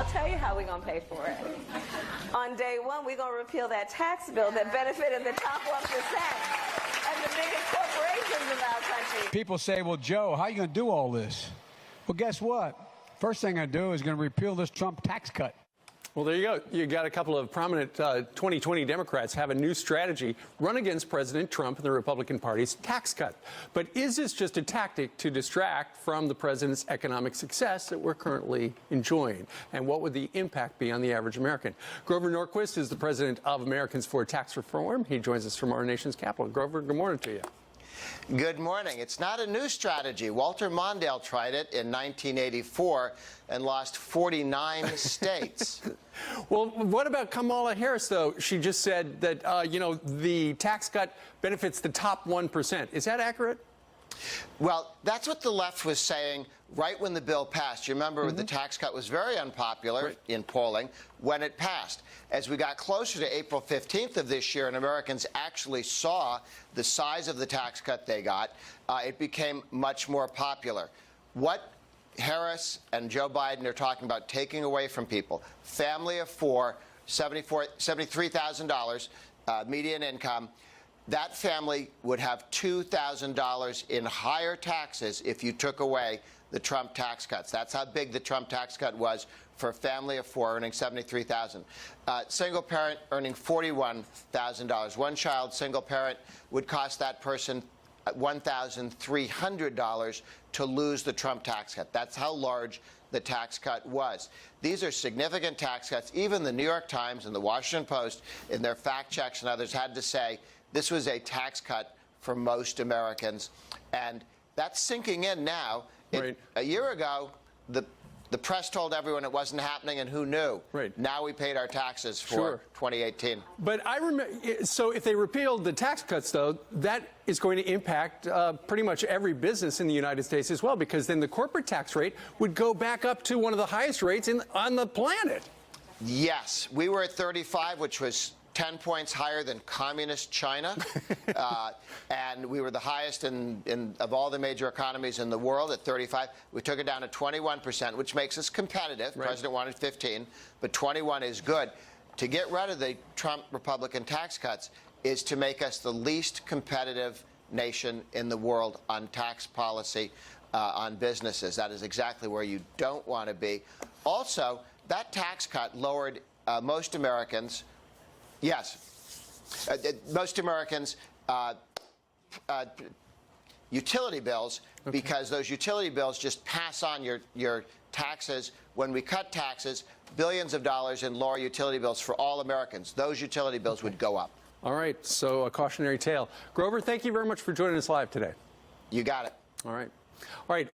tell you how we're going to pay for it. On day one, we're going to repeal that tax bill that benefited the top 1% and the biggest corporations in our country. People say, well, Joe, how are you going to do all this? Well, guess what? First thing I do is going to repeal this Trump tax cut. Well, there you go. You got a couple of prominent 2020 Democrats have a new strategy, run against President Trump and the Republican Party's tax cut. But is this just a tactic to distract from the president's economic success that we're currently enjoying? And what would the impact be on the average American? Grover Norquist is the president of Americans for Tax Reform. He joins us from our nation's capital. Grover, good morning to you. Good morning. It's not a new strategy. Walter Mondale tried it in 1984 and lost 49 states. Well, what about Kamala Harris, though? She just said that, the tax cut benefits the top 1%. Is that accurate? Well, that's what the left was saying right when the bill passed. You remember the tax cut was very unpopular in polling when it passed. As we got closer to April 15th of this year and Americans actually saw the size of the tax cut they got, it became much more popular. What Harris and Joe Biden are talking about taking away from people, family of four, $73,000 median income, that family would have $2,000 in higher taxes if you took away the Trump tax cuts. That's how big the Trump tax cut was for a family of four earning $73,000. Single parent earning $41,000. One child, single parent, would cost that person $1,300 to lose the Trump tax cut. That's how large the tax cut was. These are significant tax cuts. Even the New York Times and the Washington Post, in their fact checks and others, had to say this was a tax cut for most Americans. And that's sinking in now. A year ago, the press told everyone it wasn't happening, and who knew? Now we paid our taxes for 2018. But I remember, so if they repealed the tax cuts, though, that is going to impact pretty much every business in the United States as well, because then the corporate tax rate would go back up to one of the highest rates on the planet. Yes, we were at 35, which was 10 points higher than communist China, and we were the highest of all the major economies in the world at 35. We took it down to 21%, which makes us competitive. The president wanted 15, but 21 is good. To get rid of the Trump Republican tax cuts is to make us the least competitive nation in the world on tax policy on businesses. That is exactly where you don't want to be. Also, that tax cut lowered most Americans. Yes. Most Americans' utility bills, because those utility bills just pass on your taxes. When we cut taxes, billions of dollars in lower utility bills for all Americans. Those utility bills would go up. All right, so a cautionary tale. Grover, thank you very much for joining us live today. You got it. All right. All right.